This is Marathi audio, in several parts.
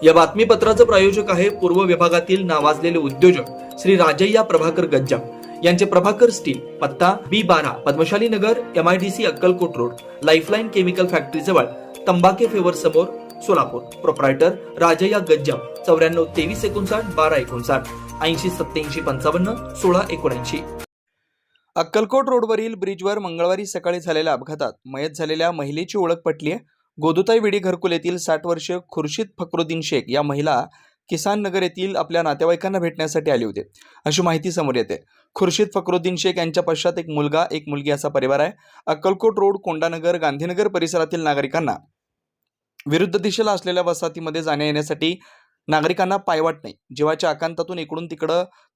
या बातमीपत्राचं प्रायोजक आहे पूर्व विभागातील नावाजलेले उद्योजक श्री राजय्या प्रभाकर गज्जाम यांचे प्रभाकर स्टील, पत्ता B12 पद्मशाली नगर, MIDC Akkalkot road, lifeline chemical factory जवळ, तंबाके फेवर समोर, सोलापूर. प्रोप्रायटर राजय्या गज्जाम 94 23 59 12 59 80 87 55 16 79. अक्कलकोट रोडवरील ब्रिजवर मंगळवारी सकाळी झालेल्या अपघातात मयत झालेल्या महिलेची ओळख पटली आहे. गोदुताई विडी घरकुल येथील 60 वर्षीय खुर्शीद फकरुद्दीन शेख या महिला किसान नगर येथील आपल्या नातेवाईकांना भेटण्यासाठी आले होते, अशी माहिती समोर येते. खुर्शीद फकरुद्दीन शेख यांच्या पश्चात एक मुलगा एक मुलगी असा परिवार आहे. अक्कलकोट रोड, कोंडानगर, गांधीनगर परिसरातील नागरिकांना विरुद्ध दिशेला असलेल्या वसाहतीमध्ये जाण्या येण्यासाठी नागरिकांना पायवाट नाही. जीवाच्या आकांतातून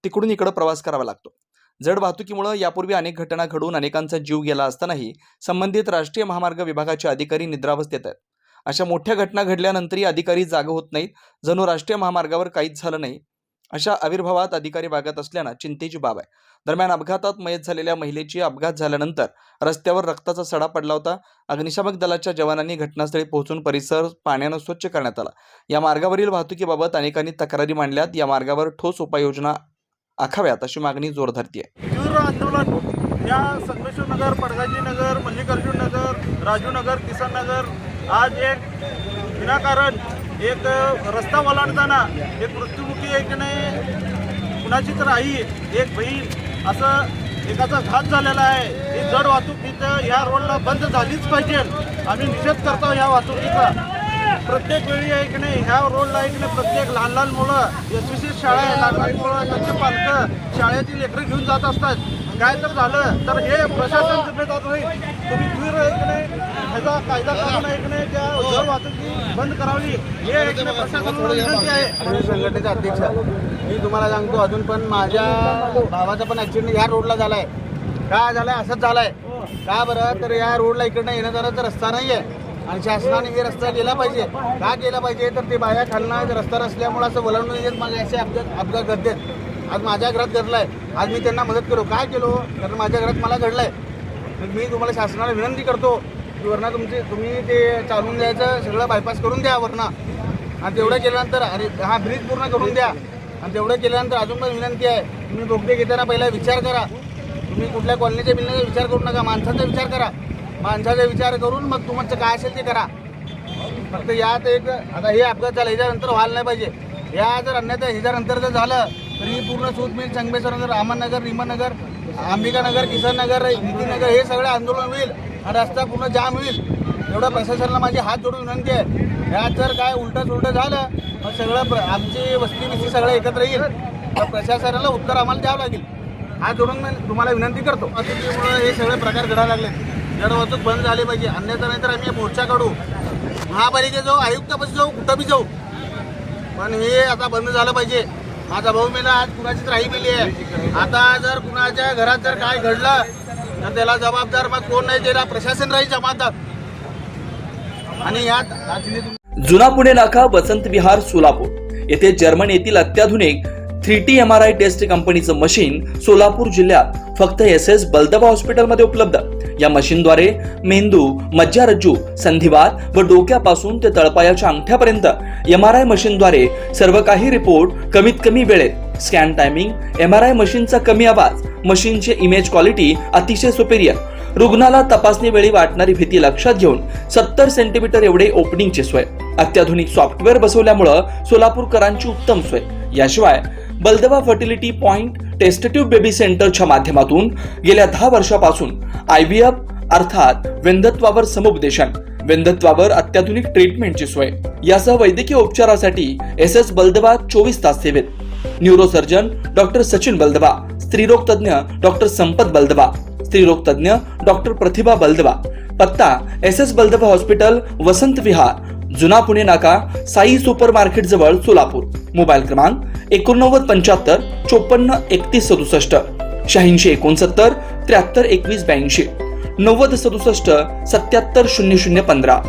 तिकडून इकडं प्रवास करावा लागतो. जड वाहतुकीमुळे यापूर्वी अनेक घटना घडून अनेकांचा जीव गेला असतानाही संबंधित राष्ट्रीय महामार्ग विभागाचे अधिकारी निद्रावस्थेत आहेत. अशा मोठ्या घटना घडल्यानंतरही अधिकारी जागे होत नाहीत, जणू राष्ट्रीय महामार्गावर काहीच झालं नाही अशा आविर्भावात अधिकारी वागत असल्यानं चिंतेची बाब आहे. दरम्यान अपघातात मयत झालेल्या महिलेची अपघात झाल्यानंतर रस्त्यावर रक्ताचा सडा पडला होता. अग्निशामक दलाच्या जवानांनी घटनास्थळी पोहोचून परिसर पाण्यानं स्वच्छ करण्यात आला. या मार्गावरील वाहतुकीबाबत अनेकांनी तक्रारी मांडल्यात. या मार्गावर ठोस उपाययोजना आखाव्यात अशी मागणी जोर धरते. तीव्र आंदोलन या संगमेश्वर नगर, पडगाजी नगर, मल्लिकार्जुन नगर, राजू नगर, किसान नगर आज एक विनाकारण एक रस्ता ओलांडताना एक मृत्युमुखी एक नाही कुणाची तर आई एक बहीण असं एकाचा घात झालेला आहे. ही जड वाहतूक इथं या रोडला बंद झालीच पाहिजे. आम्ही निषेध करतो ह्या वाहतुकीचा. प्रत्येक वेळी आहे की नाही ह्या रोडला आहे की नाही प्रत्येक लहान लहान मुलं SVC शाळा आहे, लहान लहान मुलं त्यांचे पालक शाळेतील लेकरं घेऊन जात असतात. काय तर झालं तर हे प्रशासन जिम्मेदार नाही. तुम्ही दूर आहे की नाही ह्याचा कायदा कानून आहे की नाही त्या जड वाहतुकी बंद करावी हे आहे की नाही प्रशासनाला विनंती आहे. संघटनेचा अध्यक्ष मी तुम्हाला सांगतो, अजून पण माझ्या भावाचा पण ॲक्सिडेंट या रोडला झाला आहे. का झाला आहे? असंच झाला आहे. का बरं तर या रोडला इकडनं येणं जाण्याचा रस्ता नाही आहे आणि शासनाने हे रस्ता केला पाहिजे. का केला पाहिजे तर ते बाया खालनं रस्ता नसल्यामुळे असं वळवून येत मग असे अपघात घडतात. आज माझ्या घरात घडला आहे. आज मी त्यांना मदत केलो. काय केलो कारण माझ्या घरात मला घडलं आहे. मी तुम्हाला शासनाला विनंती करतो की वरनं तुम्ही ते चालवून द्यायचं सगळं बायपास करून द्या वरनं. आणि तेवढं केल्यानंतर आणि हा ब्रिज पूर्ण करून द्या. आणि तेवढं केल्यानंतर अजून पण विनंती आहे, तुम्ही बोगदे घेताना पहिला विचार करा. तुम्ही कुठल्या कॉलनीच्या बिलण्याचा विचार करू नका, माणसाचा विचार करा. माणसाचा विचार करून मग तुमचं काय असेल ते करा. फक्त यात एक आता हे अपघात झाला ह्याच्यानंतर व्हायला नाही पाहिजे. या जर अन्यथा ह्याच्यानंतर जर झालं तर ही पूर्ण सूत मिल, संगमेश्वर नगर, अहमदनगर, रीमानगर, अंबिकानगर, किसन नगर, नितीनगर हे सगळं आंदोलन होईल आणि रस्ता पूर्ण जाम होईल. एवढं प्रशासनाला माझी हात जोडून विनंती आहे. यात जर काय उलटं झालं मग सगळं आमची वस्ती सगळं एकत्र येईल तर प्रशासनाला उत्तर आम्हाला द्यावं लागेल. हात जोडून मी तुम्हाला विनंती करतो. वाहतुकीमुळे हे सगळे प्रकार घडायला लागले. जड वाहतूक बंद झाली पाहिजे, अन्यथा नाहीतर आम्ही मोर्चा काढू, महापालिकेत जाऊ, आयुक्तापाशी जाऊ, कुठं बी जाऊ. पण हे आता बंद झालं पाहिजे. माझा भाऊ मेला, आज कुणाचीच राही मेली आहे. आता जर कुणाच्या घरात जर काय घडलं तर त्याला जबाबदार मग कोण नाही, त्याला प्रशासन राहील जबाबदार. आणि यात जुना पुणे नाका, वसंत विहार, सोलापूर येथे जर्मन येथील अत्याधुनिक 3T MRI टेस्ट कंपनीचं मशीन सोलापूर जिल्ह्यात फक्त SS बलदबा हॉस्पिटलमध्ये उपलब्ध. या मशीनद्वारे मेंदू, मज्जारज्जू, संधिवात व डोक्यापासून ते तळपायाच्या अंगठ्यापर्यंत MRI मशीनद्वारे सर्व काही रिपोर्ट कमीत कमी वेळेत. स्कॅन टायमिंग, MRI मशीनचा कमी आवाज, मशीनचे इमेज क्वालिटी अतिशय सुपेरियर. रुग्णाला तपासणी वेळी वाटणारी भीती लक्षात घेऊन 70 सेंटीमीटर एवढे ओपनिंगची सोय. अत्याधुनिक सॉफ्टवेअर बसवल्यामुळं सोलापूरकरांची उत्तम सोय. याशिवाय बलदबा फर्टिलिटी पॉइंट टेस्टेटिव्ह बेबी सेंटरच्या माध्यमातून गेल्या 10 वर्षापासून IVF अर्थात वेंधत्वावर समुपदेशन, वेंधत्वावर अत्याधुनिक ट्रीटमेंटची सोय. यासह वैद्यकीय उपचारासाठी SS बलदबा 24 तास सेवेत. न्यूरोसर्जन डॉक्टर सचिन बलदबा, स्त्रीरोग तज्ञ डॉक्टर संपत बलदबा, स्त्रीरोग तज्ञ डॉक्टर प्रतिभा बलदबा. पत्ता SS बलदबा हॉस्पिटल, वसंत विहार, जुना पुणे नाका, साई सुपर मार्केट जवळ, सोलापूर. मोबाईल क्रमांक 89 75 54 31 67, 86 69 73 21 82, 90 67 77 00 15.